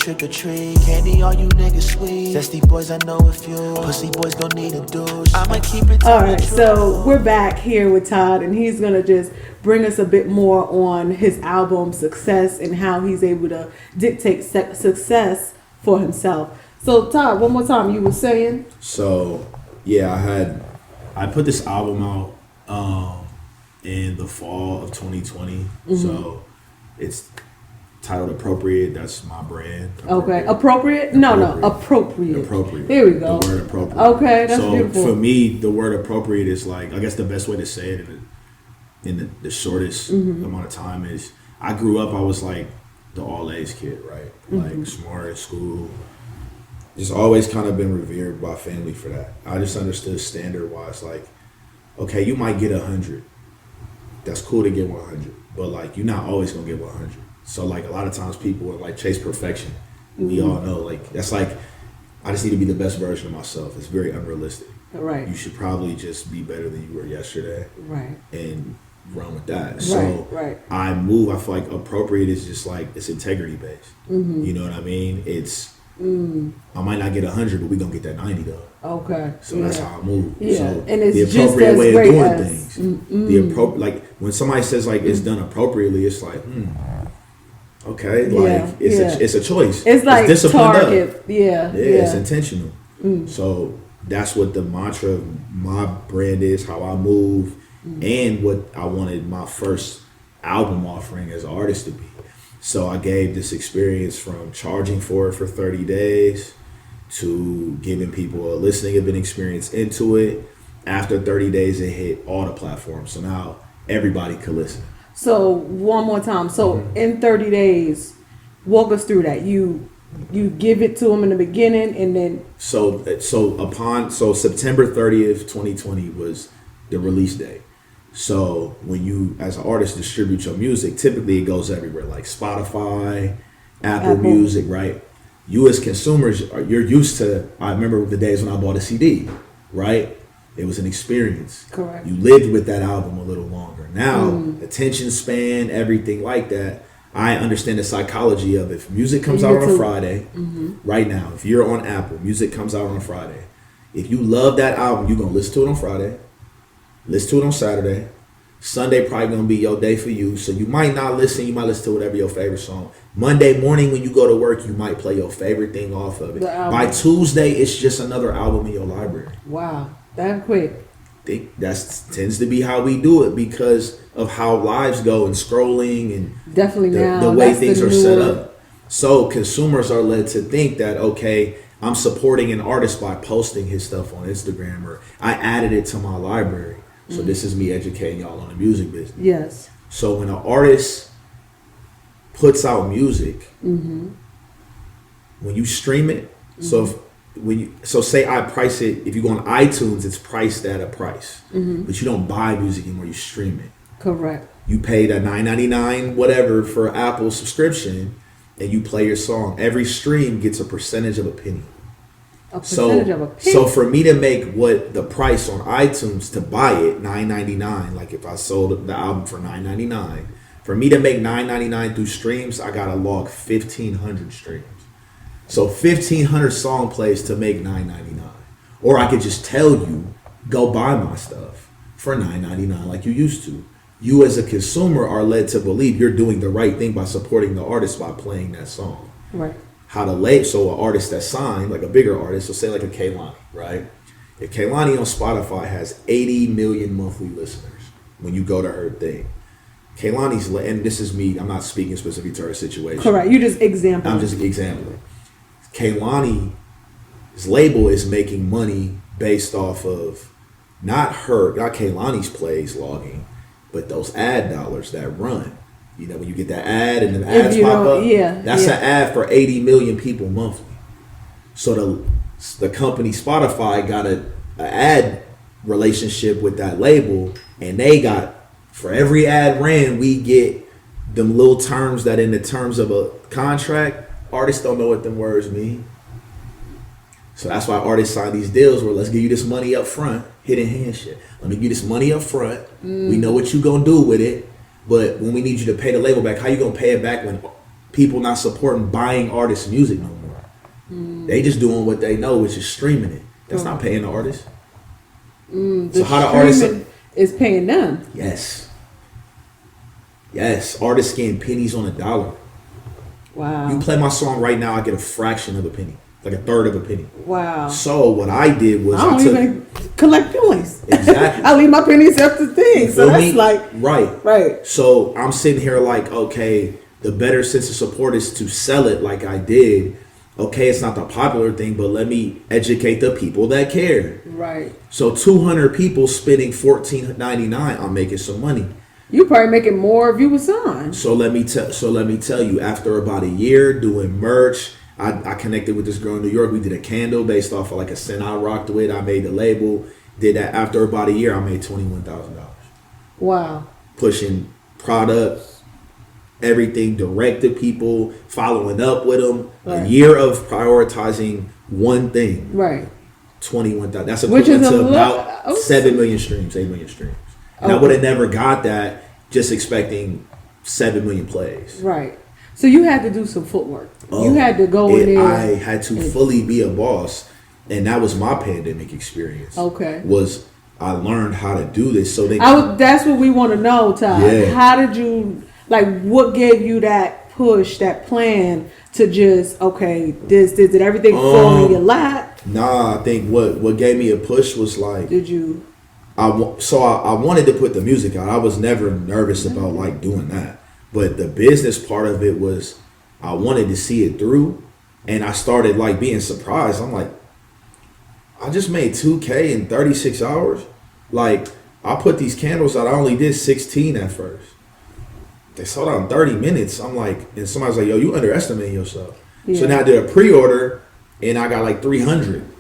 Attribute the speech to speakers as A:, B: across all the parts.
A: trick or treat. Candy, all you niggas sweet. Zesty boys, I know a few. Pussy boys gon' need a douche. I'ma keep it.
B: All right, so we're back here with Todd, and he's gonna just bring us a bit more on his album Success and how he's able to dictate success for himself. So Todd, one more time, you were saying.
C: So yeah, I put this album out in the fall of 2020. Mm-hmm. So it's titled Appropriate. That's my brand.
B: Okay. Appropriate? No, appropriate.
C: Appropriate.
B: There we go.
C: The word appropriate.
B: Okay, that's beautiful.
C: So for me, the word appropriate is like, I guess the best way to say it in the shortest amount of time is, I grew up, I was like the all A's kid, right? Like smart at school. Just always kind of been revered by family for that. I just understood standard wise, like, okay, you might get 100. That's cool to get 100, but like, you're not always gonna get 100. So like, a lot of times people would like chase perfection. We all know, like, that's like, I just need to be the best version of myself. It's very unrealistic.
B: Right.
C: You should probably just be better than you were yesterday.
B: Right.
C: And run with that. So
B: right.
C: I feel like appropriate is just like, it's integrity based. You know what I mean? It's, I might not get 100, but we gonna get that 90 though.
B: Okay.
C: So that's how I move.
B: Yeah.
C: So
B: and it's
C: the
B: just
C: appropriate
B: as
C: way
B: great
C: of doing
B: as,
C: things. The appropriate, like when somebody says like it's done appropriately, it's like, okay, like it's a choice.
B: It's like
C: disciplined
B: target.
C: Up. It's intentional. So that's what the mantra of my brand is, how I move, and what I wanted my first album offering as an artist to be. So I gave this experience from charging for it for 30 days to giving people a listening event experience into it. After 30 days, it hit all the platforms. So now everybody could listen. So
B: one more time. So in 30 days, walk us through that. You give it to them in the beginning, and then so September 30th, 2020 was the release date. So when you, as an artist, distribute your music, typically it goes everywhere, like Spotify, Apple Music, right? You as consumers, you're used to, I remember the days when I bought a CD, right? It was an experience. Correct.
C: You lived with that album a little longer. Now, attention span, everything like that, I understand the psychology of if music comes out on a Friday, right now, if you're on Apple, music comes out on a Friday. If you love that album, you're going to listen to it on Friday. Listen to it on Saturday. Sunday probably gonna be your day for you. So you might not listen. You might listen to whatever your favorite song. Monday morning when you go to work, you might play your favorite thing off of it. By Tuesday, it's just another album in your library.
B: Wow, that quick.
C: That tends to be how we do it because of how lives go and scrolling and
B: definitely
C: the way things are set up. So consumers are led to think that, okay, I'm supporting an artist by posting his stuff on Instagram, or I added it to my library. So this is me educating y'all on the music business.
B: Yes.
C: So when an artist puts out music, when you stream it, so say I price it, if you go on iTunes, it's priced at a price, but you don't buy music anymore, you stream it.
B: Correct.
C: You pay that $9.99 whatever for Apple subscription, and you play your song. Every stream gets a percentage of a penny. So for me to make what the price on iTunes to buy it, $9.99, like if I sold the album for $9.99, for me to make $9.99 through streams, I gotta log 1,500 streams. So 1,500 song plays to make $9.99. Or I could just tell you, go buy my stuff for $9.99 like you used to. You as a consumer are led to believe you're doing the right thing by supporting the artist by playing that song.
B: Right.
C: So an artist that's signed, like a bigger artist, so say like a Kehlani, right? If Kehlani on Spotify has 80 million monthly listeners, when you go to her thing, Kehlani's, and this is me, I'm not speaking specifically to her situation.
B: Correct, you just example.
C: I'm just exampling. Kehlani's label is making money based off of not Kehlani's plays logging, but those ad dollars that run. You know, when you get that ad and the ads pop up, that's an ad for 80 million people monthly. So the company Spotify got an ad relationship with that label, and they got, for every ad ran, we get them little terms that in the terms of a contract, artists don't know what them words mean. So that's why artists sign these deals where let's give you this money up front, hidden hand shit. Let me give you this money up front. We know what you gonna do with it. But when we need you to pay the label back, how you gonna pay it back when people not supporting buying artists' music no more. They just doing what they know, which is streaming it. That's not paying the artist.
B: So how the artist is paying them?
C: Yes. Artists getting pennies on a dollar.
B: Wow.
C: You play my song right now, I get a fraction of a penny, like a third of a penny.
B: Wow.
C: So what I did was
B: I don't even collect points.
C: Exactly.
B: I leave my pennies up to things. So that's like
C: right. So I'm sitting here like, okay, the better sense of support is to sell it like I did. Okay, it's not the popular thing, but let me educate the people that care.
B: Right.
C: So 200 people spending $14.99, I'm making some money.
B: You probably making more if you was signed.
C: So let me tell you, after about a year doing merch, I connected with this girl in New York. We did a candle based off of like a scent I rocked with. I made the label. Did that. After about a year, I made $21,000.
B: Wow.
C: Pushing products, everything direct to people, following up with them. Right. A year of prioritizing one thing.
B: Right.
C: 21,000. That's equivalent to about 7 million streams, 8 million streams. And I would have never got that just expecting 7 million plays.
B: Right. So you had to do some footwork. You had to go in there.
C: I had to fully be a boss. And that was my pandemic experience.
B: Okay.
C: Was I learned how to do this. So
B: that's what we want to know, Todd.
C: Yeah.
B: How did you, like, what gave you that push, that plan to just, okay, did everything fall in your lap?
C: Nah, I think what gave me a push was like...
B: Did you...
C: I wanted to put the music out. I was never nervous about like doing that. But the business part of it was I wanted to see it through. And I started like being surprised. I'm like, I just made $2,000 in 36 hours. Like, I put these candles out. I only did 16 at first. They sold out in 30 minutes. I'm like, and somebody's like, yo, you underestimating yourself. Yeah. So now I did a pre-order and I got like 300.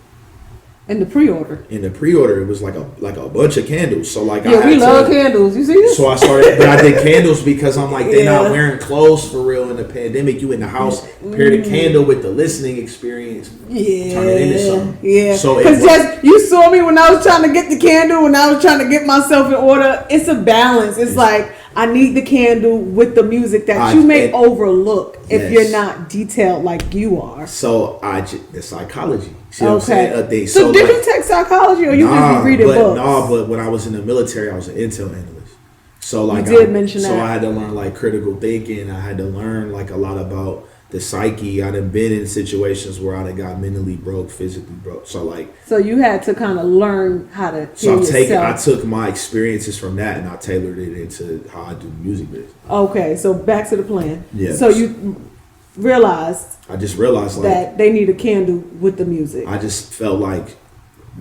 B: In the pre-order,
C: it was like a bunch of candles. So like,
B: we love candles. You see this?
C: So I started, but I did candles because I'm like, they're not wearing clothes for real in the pandemic. You in the house, pair the candle with the listening experience, turn it into something.
B: Yeah. So because you saw me when I was trying to get the candle, when I was trying to get myself in order. It's a balance. It's like I need the candle with the music that you may overlook if you're not detailed like you are.
C: So the psychology. See what I'm saying?
B: So did you take psychology or you just reading books?
C: No, but when I was in the military, I was an intel analyst. So like
B: you did mention that.
C: So I had to learn like critical thinking. I had to learn like a lot about the psyche. I done been in situations where I done got mentally broke, physically broke. So you had to kind of learn how to heal yourself. I took my experiences from that and I tailored it into how I do music business.
B: Okay, so back to the plan.
C: Yeah.
B: So you I just realized like, that they need a candle with the music.
C: I just felt like,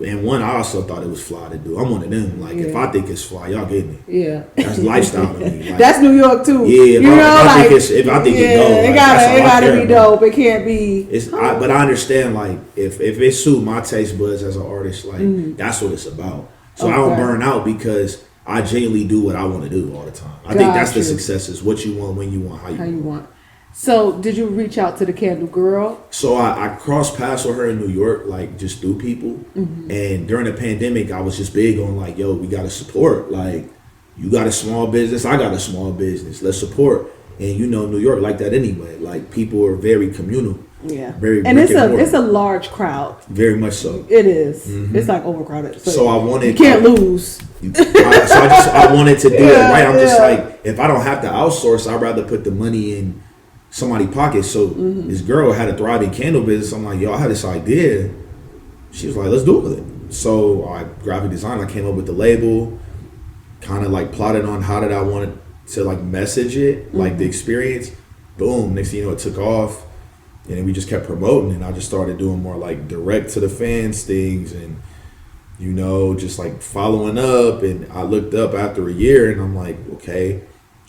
C: and one, I also thought it was fly to do. I'm one of them. Like, if I think it's fly, y'all get me.
B: Yeah.
C: That's lifestyle to me. Like,
B: that's New York too.
C: Yeah. If I think it goes,
B: it gotta be dope. It can't be.
C: But I understand, like, if it suit my taste buds as an artist, like, that's what it's about. So I don't burn out because I genuinely do what I want to do all the time. I think that's the success is what you want, when you want, how you want.
B: So, did you reach out to the candle girl?
C: So, I crossed paths with her in New York, like, just through people. Mm-hmm. And during the pandemic, I was just big on, like, yo, we got to support. Like, you got a small business, I got a small business. Let's support. And, you know, New York like that anyway. Like, people are very communal.
B: Yeah.
C: Very
B: and it's a large crowd.
C: Very much so.
B: It is. Mm-hmm. It's, like, overcrowded.
C: So I wanted...
B: You can't lose.
C: I wanted to do it right. I'm just like, if I don't have to outsource, I'd rather put the money in somebody's pocket. So this girl had a thriving candle business. I'm like, yo, I had this idea. She was like, let's do it. So I graphic design. I came up with the label, kind of like plotted on how did I want to like message it, like the experience. Boom. Next thing you know, it took off. And then we just kept promoting, and I just started doing more like direct to the fans things, and you know, just like following up. And I looked up after a year, and I'm like, okay,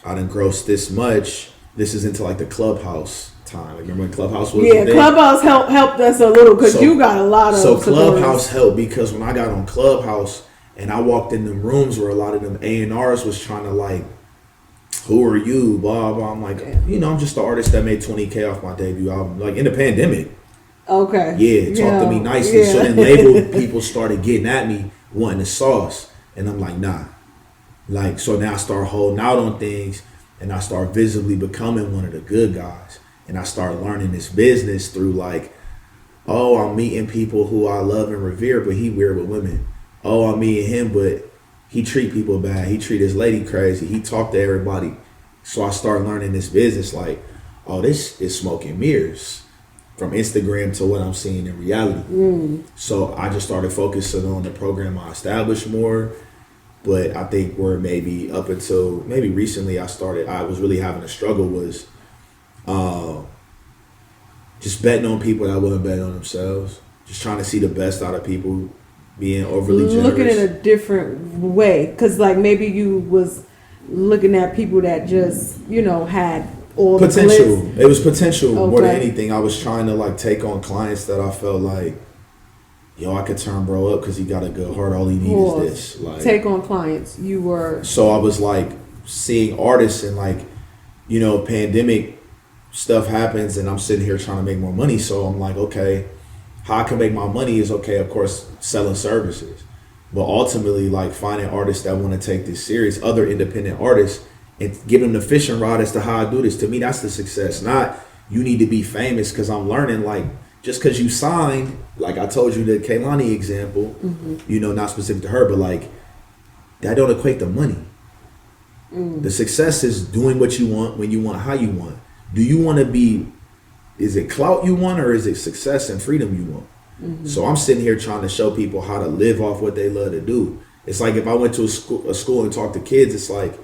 C: I done grossed this much. This is into like the Clubhouse time. Like, remember when Clubhouse was?
B: Yeah, Clubhouse helped us a little because you got a lot of.
C: So Clubhouse helped because when I got on Clubhouse and I walked in them rooms where a lot of them A&Rs was trying to like, who are you? Blah blah. I'm like, you know, I'm just the artist that made $20,000 off my debut album, like in the pandemic.
B: Okay.
C: Yeah, talk to me nicely. Yeah. So then label people started getting at me wanting the sauce, and I'm like, nah. Like, so now I start holding out on things. And I start visibly becoming one of the good guys. And I started learning this business through like, oh, I'm meeting people who I love and revere, but he weird with women. Oh, I'm meeting him, but he treat people bad. He treat his lady crazy. He talk to everybody. So I started learning this business like, oh, this is smoke and mirrors from Instagram to what I'm seeing in reality. So I just started focusing on the program I established more. But I think where maybe up until maybe recently I was really having a struggle was just betting on people that wouldn't bet on themselves. Just trying to see the best out of people, being overly generous.
B: Looking in a different way. Because like maybe you was looking at people that just, had all
C: potential.
B: The glitz.
C: It was potential more than anything. I was trying to like take on clients that I felt like, yo, I could turn bro up because he got a good heart. All he needs is this. Like,
B: take on clients. You were.
C: So I was like seeing artists and like, pandemic stuff happens and I'm sitting here trying to make more money. So I'm like, okay, how I can make my money is okay, of course, selling services. But ultimately, like finding artists that want to take this serious, other independent artists, and give them the fishing rod as to how I do this. To me, that's the success. Not you need to be famous because I'm learning like, just because you signed, like I told you the Kehlani example, not specific to her, but like that don't equate to money. The success is doing what you want, when you want, how you want. Do you want to be, is it clout you want or is it success and freedom you want? So I'm sitting here trying to show people how to live off what they love to do. It's like if I went to a school and talked to kids, it's like,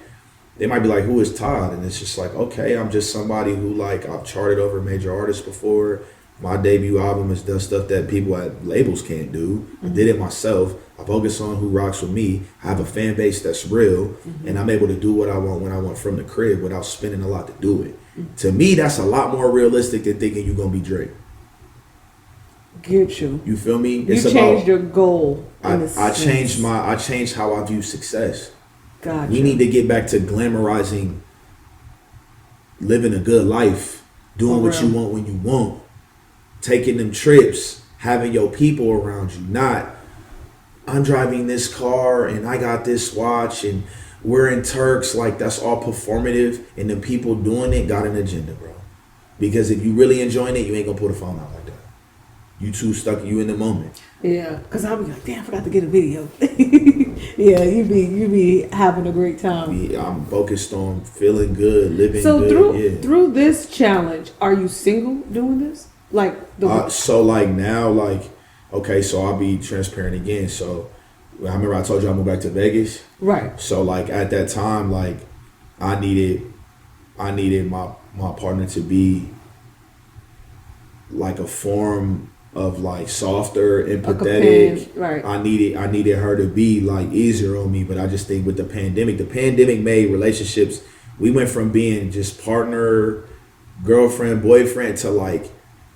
C: they might be like, who is Todd? And it's just like, okay, I'm just somebody who like, I've charted over major artists before. My debut album has done stuff that people at labels can't do. I did it myself. I focus on who rocks with me. I have a fan base that's real, and I'm able to do what I want when I want from the crib without spending a lot to do it. To me, that's a lot more realistic than thinking you're gonna be Drake.
B: Get you.
C: You feel me?
B: You changed your goal.
C: I changed how I view success.
B: Gotcha.
C: We need to get back to glamorizing living a good life, doing what you want when you want. Taking them trips, having your people around you, not I'm driving this car and I got this watch and we're in Turks, like that's all performative and the people doing it got an agenda, bro. Because if you really enjoying it, you ain't gonna pull the phone out like that. You too stuck, you in the moment.
B: Yeah, because I'll be like, damn, I forgot to get a video. Yeah, you be having a great time.
C: Yeah, I'm focused on feeling good, living
B: so
C: good.
B: through this challenge, are you single doing this? Like
C: so like now, like okay, so I'll be transparent again. So I remember I told you I moved back to Vegas.
B: Right.
C: So like at that time, like I needed my partner to be like a form of like softer, empathetic.
B: Right.
C: I needed her to be like easier on me. But I just think with the pandemic made relationships. We went from being just partner, girlfriend, boyfriend to like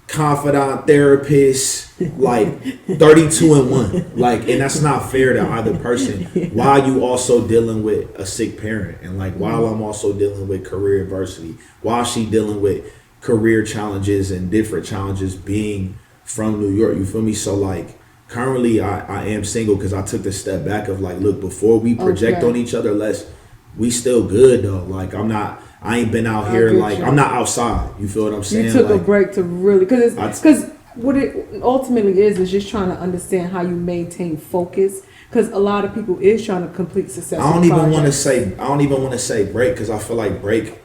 C: confidant, therapist, like 32 in one. Like, and that's not fair to either person. While you also dealing with a sick parent, and like while I'm also dealing with career adversity, while she dealing with career challenges and different challenges being from New York, you feel me? So like currently I am single because I took the step back of like, look, before we project on each other, we still good though. Like I ain't been out here, like I'm not outside. You feel what I'm saying?
B: You took
C: like,
B: a break to really, because what it ultimately is just trying to understand how you maintain focus. Because a lot of people is trying to complete successful
C: I don't even want to say break because I feel like break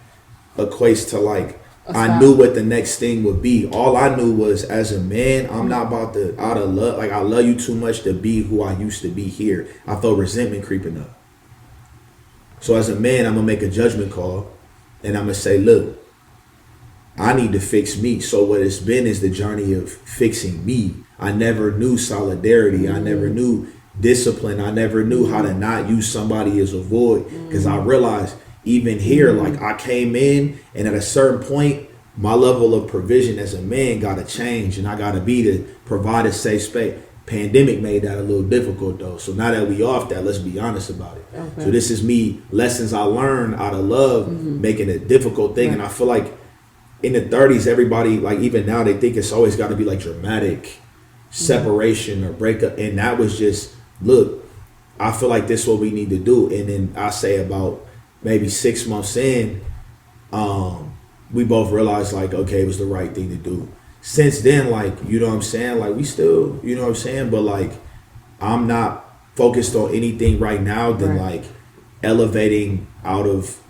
C: equates to like I knew what the next thing would be. All I knew was as a man, I'm not about to out of love. Like I love you too much to be who I used to be here. I felt resentment creeping up. So as a man, I'm gonna make a judgment call. And I'm going to say, look, I need to fix me. So what it's been is the journey of fixing me. I never knew solidarity. I never knew discipline. I never knew how to not use somebody as a void. Because I realized even here, like I came in and at a certain point, my level of provision as a man got to change. And I got to be to provide a safe space. Pandemic made that a little difficult though. So now that we off that, let's be honest about it. Okay. So this is me, lessons I learned out of love, making it a difficult thing. Right. And I feel like in the 30s, everybody, like even now, they think it's always got to be like dramatic separation or breakup. And that was just, look, I feel like this is what we need to do. And then I say about maybe 6 months in, we both realized like, okay, it was the right thing to do. Since then, like, you know what I'm saying? Like, we still, you know what I'm saying? But like, I'm not focused on anything right now than like elevating out of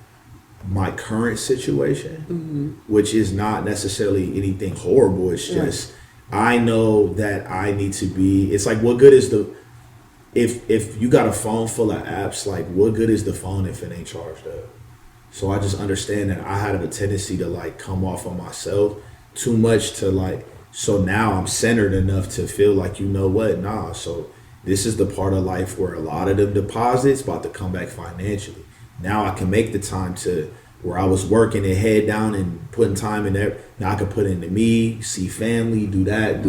C: my current situation, which is not necessarily anything horrible. It's just, I know that I need to be, it's like, what good is if you got a phone full of apps, like, what good is the phone if it ain't charged up? So I just understand that I had a tendency to like come off on myself too much to like, so now I'm centered enough to feel like, you know what, nah, so this is the part of life where a lot of them deposits about to come back financially. Now I can make the time to where I was working and head down and putting time in there. Now I can put into me, see family, do that.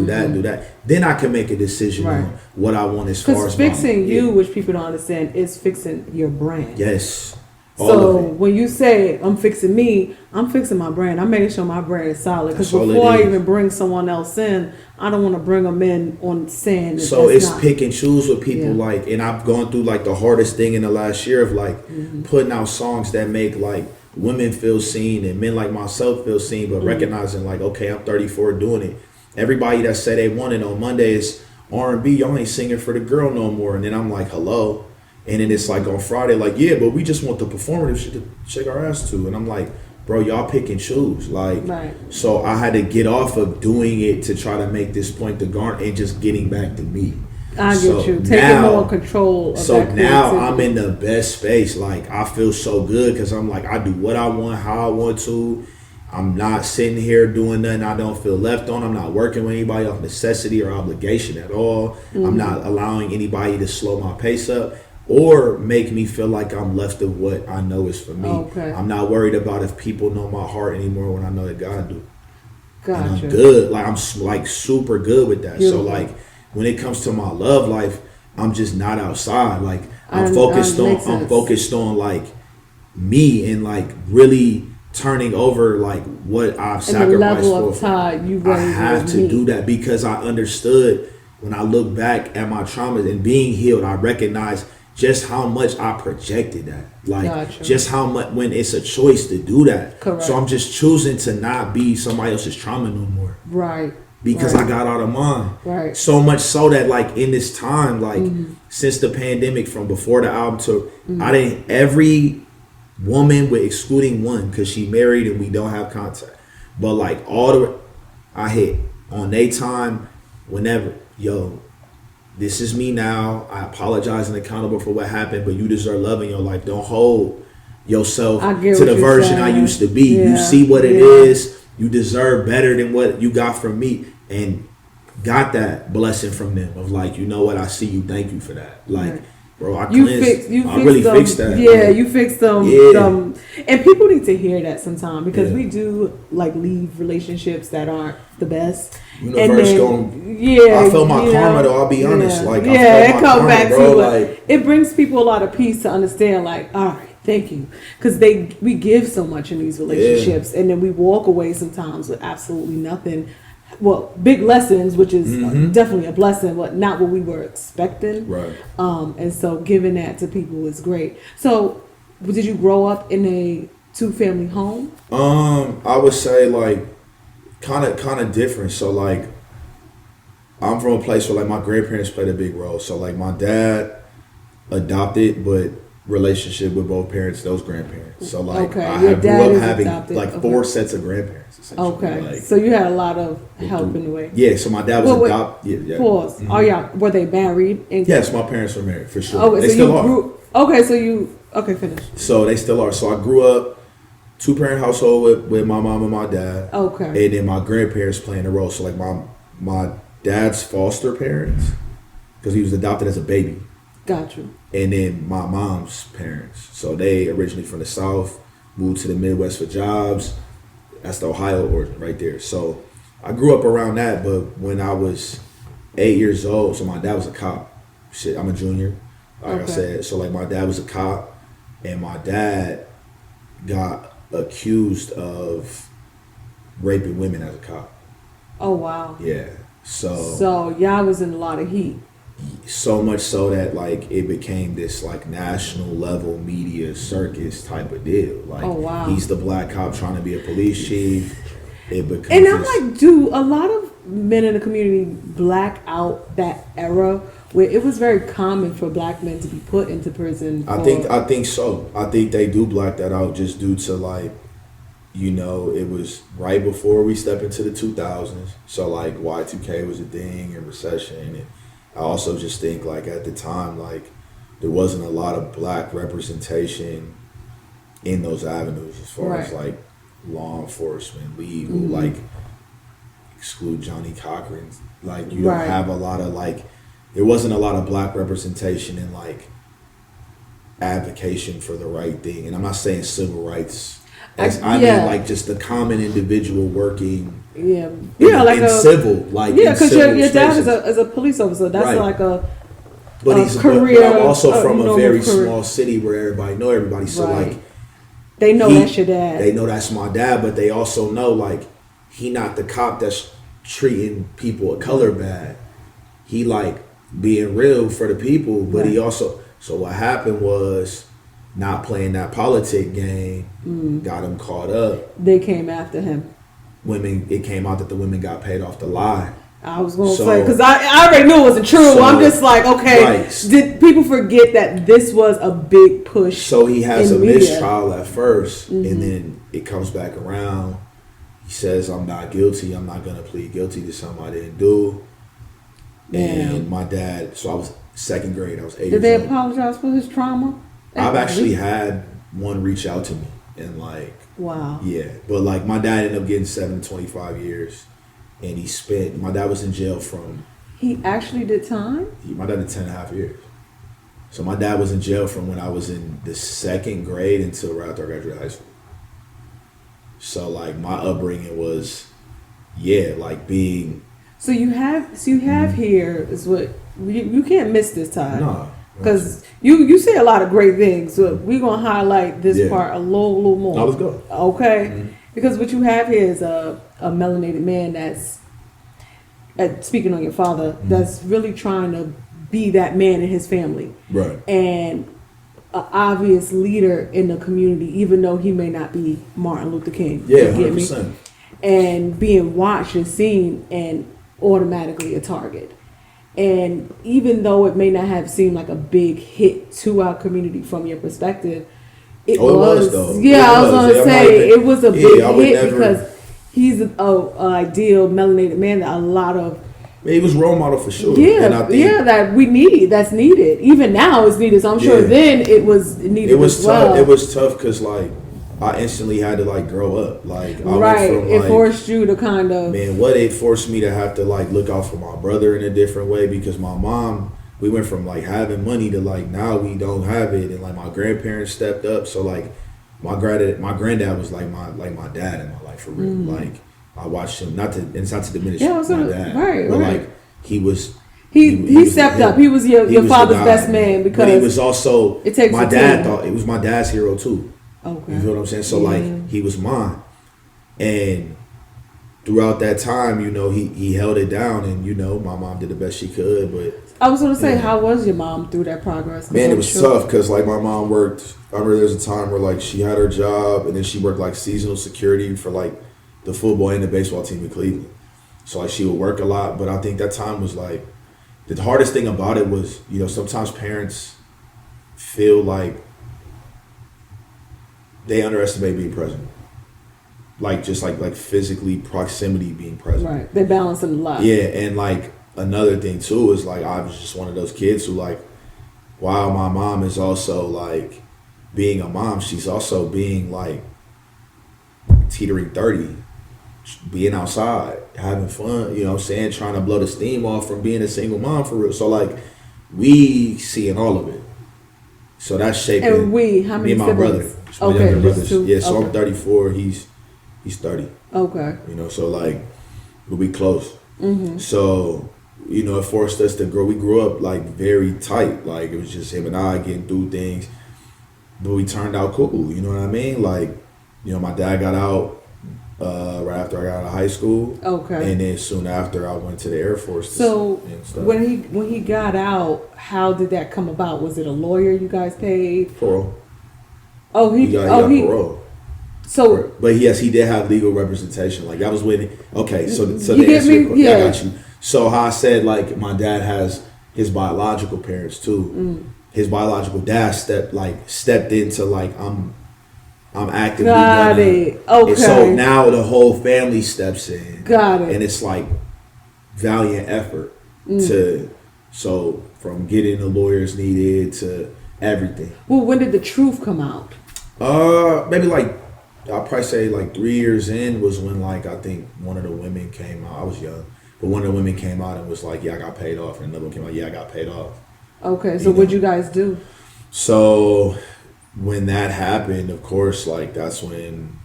C: Then I can make a decision on what I want as far as
B: fixing you, which people don't understand, is fixing your brand.
C: Yes.
B: So when you say I'm fixing me, I'm fixing my brand. I'm making sure my brand is solid. Because before I even bring someone else in, I don't want to bring them in on saying.
C: So it's pick and choose with people, like, and I've gone through like the hardest thing in the last year of like putting out songs that make like women feel seen and men like myself feel seen, but recognizing like, okay, I'm 34 doing it. Everybody that said they wanted on Monday is R&B, y'all ain't singing for the girl no more. And then I'm like, hello. And then it's like on Friday, like, yeah, but we just want the performative shit to shake our ass to. And I'm like, bro, y'all pick and choose. Like, so I had to get off of doing it to try to make this point to Garn and just getting back to me.
B: I get you. Taking more control of
C: so that now I'm in the best space. Like, I feel so good because I'm like, I do what I want, how I want to. I'm not sitting here doing nothing I don't feel left on. I'm not working with anybody off necessity or obligation at all. I'm not allowing anybody to slow my pace up or make me feel like I'm left of what I know is for me. I'm not worried about if people know my heart anymore when I know that God do.
B: Gotcha.
C: And I'm good. Like, I'm like super good with that. So like when it comes to my love life, I'm just not outside. Like I'm focused on like me and like really turning over like what I've sacrificed
B: the level
C: for.
B: Of Todd,
C: I have to do that because I understood when I look back at my traumas and being healed, I recognize just how much I projected that. Like just how much when it's a choice to do that.
B: Correct.
C: So I'm just choosing to not be somebody else's trauma no more.
B: Right.
C: Because I got out of mine.
B: Right.
C: So much so that like in this time, like since the pandemic, from before the album to I didn't, every woman with excluding one because she married and we don't have contact. But like I hit on their time whenever, yo, this is me now. I apologize and accountable for what happened, but you deserve love in your life. Don't hold yourself to the version I used to be. You see what it is. You deserve better than what you got from me. And got that blessing from them of like, you know what, I see you. Thank you for that. Like, bro, I really fixed that.
B: Yeah, like, you fixed them. And people need to hear that sometime because we do like leave relationships that aren't the best.
C: Universe I felt my karma though, I'll be honest. Like,
B: it comes back to it. It brings people a lot of peace to understand, like, all right, thank you. Because we give so much in these relationships and then we walk away sometimes with absolutely nothing. Well, big lessons, which is definitely a blessing, but not what we were expecting.
C: Right.
B: And so giving that to people is great. So did you grow up in a 2-family home?
C: I would say like kind of different. So like I'm from a place where like my grandparents played a big role. So like my dad adopted, but relationship with both parents, those grandparents. So like I grew up having like 4 sets of grandparents.
B: Okay,
C: like,
B: so you had a lot of help in the way.
C: Yeah, so my dad was adopted.
B: Pause. Oh yeah, were they married?
C: Yes, my parents were married for sure.
B: Oh,
C: they still are.
B: Finish.
C: So they still are. So I grew up 2-parent household with my mom and my dad.
B: Okay.
C: And then my grandparents playing a role. So like my dad's foster parents, because he was adopted as a baby.
B: Got you.
C: And then my mom's parents. So they originally from the South, moved to the Midwest for jobs. That's the Ohio origin right there. So I grew up around that, but when I was 8 years old, so my dad was a cop. Shit, I'm a junior, like I said. So like my dad was a cop, and my dad got accused of raping women as a cop.
B: Oh wow.
C: Yeah. So
B: y'all was in a lot of heat.
C: so much so that like it became this like national level media circus type of deal. Like,
B: oh wow,
C: he's the black cop trying to be a police chief. It becomes,
B: and I'm like, do a lot of men in the community black out that era where it was very common for black men to be put into prison?
C: I think so. I think they do black that out just due to like, you know, it was right before we step into the 2000s. So like Y2K was a thing and recession. And I also just think like at the time, like there wasn't a lot of black representation in those avenues as far as like law enforcement, legal, like exclude Johnny Cochran. Like you don't have a lot of like, there wasn't a lot of black representation in like advocation for the right thing. And I'm not saying civil rights. I mean like just the common individual working
B: like
C: in civil, like
B: because your dad is a police officer. That's like
C: but he's career. But I'm also from a very small city where everybody know everybody. So like
B: they know that's your dad.
C: They know that's my dad, but they also know like he not the cop that's treating people of color bad. He like being real for the people, but he also. So what happened was not playing that politic game got him caught up.
B: They came after him.
C: It came out that the women got paid off the lie.
B: I was going to say, because I already knew it wasn't true. So, I'm just like, okay, did people forget that this was a big push?
C: So he has a mistrial at first, and then it comes back around. He says, I'm not guilty. I'm not going to plead guilty to something I didn't do. And my dad, so I was second grade, I was 8 years old.
B: Did they apologize for his trauma?
C: I've actually had one reach out to me and like,
B: wow.
C: Yeah. But like my dad ended up getting 7 to 25 years and my dad was in jail from.
B: He actually did time?
C: My dad did 10 and a half years. So my dad was in jail from when I was in the second grade until right after I graduated high school. So like my upbringing was, like being. So you have
B: here is what you can't miss this time.
C: No.
B: Because you say a lot of great things, so we're gonna highlight this part a little more.
C: No, let's go.
B: Okay, because what you have here is a melanated man that's speaking on your father, that's really trying to be that man in his family,
C: right? And
B: an obvious leader in the community, even though he may not be Martin Luther King.
C: Yeah, 100%.
B: And being watched and seen, and automatically a target. And even though it may not have seemed like a big hit to our community from your perspective, it was though. Yeah, I was going to say it was a big hit because he's an ideal melanated man that a lot of.
C: He was role model for sure.
B: Yeah, and I think that's needed. Even now it's needed. So I'm sure then it was needed.
C: It was
B: as
C: tough.
B: well.
C: It was tough because like I instantly had to like grow up. Like I
B: went
C: from,
B: it forced you to kind of
C: it forced me to have to like look out for my brother in a different way because my mom, we went from like having money to like now we don't have it, and like my grandparents stepped up. So like my granddad was like my dad in my life for real. Like I watched him not to diminish my dad, but like he
B: stepped up. He was your father's best man because
C: but he was also my dad thought it was my dad's hero too.
B: Okay.
C: You feel what I'm saying? So like he was mine, and throughout that time, you know, he held it down, and you know, my mom did the best she could. But
B: I was going to say, how was your mom through that progress?
C: Man, it was tough because like my mom worked. I remember there was a time where like she had her job, and then she worked like seasonal security for like the football and the baseball team in Cleveland. So like she would work a lot, but I think that time was like the hardest thing about it was, you know, sometimes parents feel like they underestimate being present. Like just like physically proximity being present.
B: Right. They balance them a lot.
C: Yeah, and like another thing too is like I was just one of those kids who like while my mom is also like being a mom, she's also being like teetering 30, being outside, having fun, you know what I'm saying, trying to blow the steam off from being a single mom for real. So like we seeing all of it. So that's shaping.
B: And how many
C: me and my
B: siblings?
C: brother. My younger brothers. Yeah, so I'm 34. He's 30.
B: Okay.
C: You know, so like we'll be close. So you know, it forced us to grow. We grew up like very tight. Like it was just him and I getting through things, but we turned out cool. You know what I mean? Like, you know, my dad got out. right after I got out of high school.
B: Okay.
C: And then soon after I went to the Air Force.
B: So
C: and stuff.
B: when he got out, how did that come about? Was it a lawyer you guys paid?
C: Parole.
B: Oh, he
C: got parole.
B: So,
C: but yes, he did have legal representation. Like I was waiting. Okay, so
B: you
C: the
B: get
C: answer,
B: me? Yeah,
C: I got you. So how I said, like, my dad has his biological parents too. His biological dad stepped into, like, I'm actively
B: got it. Okay.
C: And so now the whole family steps in.
B: Got it.
C: And it's like valiant effort so from getting the lawyers needed to everything.
B: Well, when did the truth come out?
C: Maybe like I'll probably say like 3 years in was when, like, I think one of the women came out. I was young, but one of the women came out and was like, "Yeah, I got paid off," and another one came out, "Yeah, I got paid off."
B: Okay, so what'd you guys do?
C: So when that happened, of course, like, that's when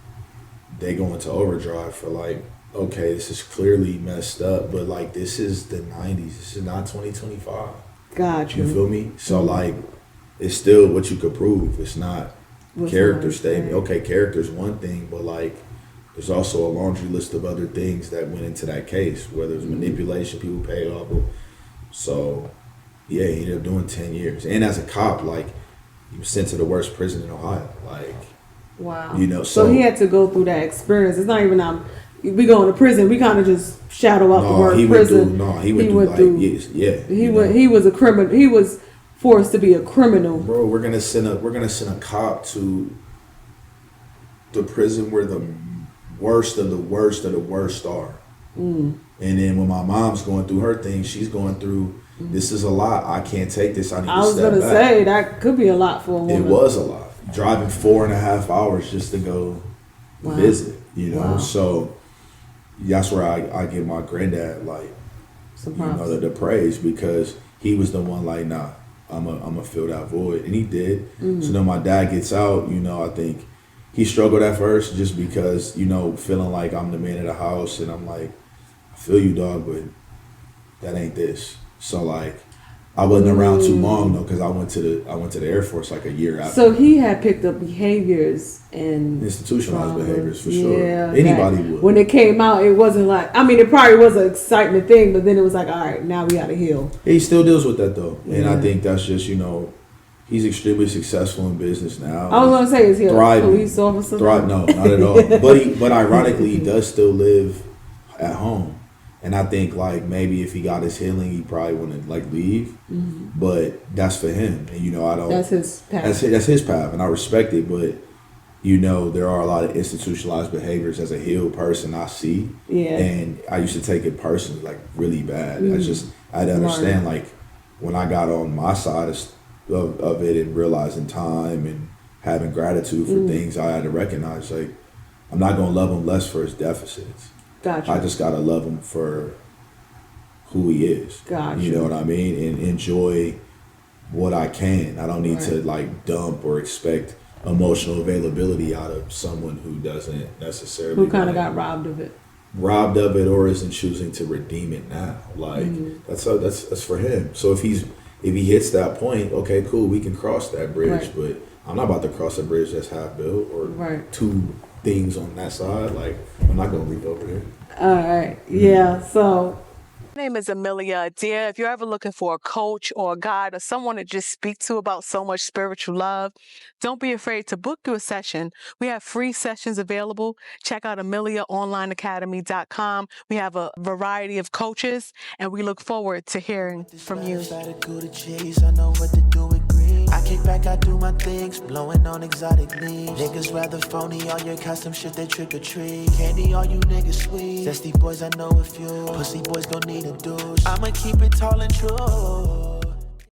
C: they go into overdrive for, like, okay, this is clearly messed up, but, like, this is the 90s. This is not 2025.
B: Got you.
C: You feel me? So, like, it's still what you could prove. It's not character statement. Okay, character's one thing, but, like, there's also a laundry list of other things that went into that case, whether it's manipulation, people paid off. So, yeah, he ended up doing 10 years. And as a cop, like, he was sent to the worst prison in Ohio. Like,
B: wow.
C: You know,
B: so he had to go through that experience. It's not even we go into prison. We kind of just shadow out the word prison.
C: He would do.
B: He was a criminal. He was forced to be a criminal.
C: Bro, we're gonna send a cop to the prison where the worst of the worst of the worst are. And then when my mom's going through her thing, she's going through, this is a lot. I can't take this. I need to step back.
B: I was gonna say that could be a lot for a woman.
C: It was a lot. Driving 4.5 hours just to go visit, you know.
B: Wow.
C: So that's where I give my granddad, like, the praise, because he was the one, like, nah, I'm a fill that void, and he did. So then my dad gets out, you know. I think he struggled at first just because, you know, feeling like I'm the man of the house, and I'm like, I feel you, dog, but that ain't this. So, like, I wasn't around too long though, because I went to the Air Force like a year after.
B: So he had picked up behaviors and
C: institutionalized behaviors for sure.
B: Yeah,
C: anybody would.
B: When it came out, it wasn't like, I mean, it probably was an excitement thing, but then it was like, all right, now we got to heal.
C: He still deals with that though, and I think that's just, you know, he's extremely successful in business now.
B: I was gonna say, is he
C: thriving.
B: A police officer?
C: No, not at all. But ironically, he does still live at home. And I think, like, maybe if he got his healing, he probably wouldn't, like, leave. But that's for him. And, you know, I don't...
B: That's his path.
C: That's his path, and I respect it. But, you know, there are a lot of institutionalized behaviors as a healed person I see.
B: Yeah.
C: And I used to take it personally, like, really bad. I had to understand, like, when I got on my side of it and realizing time and having gratitude for things, I had to recognize, like, I'm not going to love him less for his deficits.
B: Gotcha.
C: I just gotta love him for who he is.
B: Gotcha.
C: You know what I mean? And enjoy what I can. I don't need to, like, dump or expect emotional availability out of someone who doesn't necessarily,
B: who kind of got robbed of it,
C: or isn't choosing to redeem it now. Like, that's for him. So if he hits that point, okay, cool, we can cross that bridge.
B: Right.
C: But I'm not about to cross a bridge that's half built or two things on that side. Like, I'm not gonna leap over there.
B: All right. Yeah. So
D: my name is Amelia. Adair, if you're ever looking for a coach or a guide or someone to just speak to about so much spiritual love, don't be afraid to book you a session. We have free sessions available. Check out AmeliaOnlineAcademy.com. We have a variety of coaches, and we look forward to hearing from you.
A: I kick back, I do my things, blowing on exotic leaves. Niggas rather phony all your custom shit, they trick or treat. Candy, all you niggas sweet. Zesty boys, I know a few. Pussy boys gon' need a douche. I'ma keep it tall and true.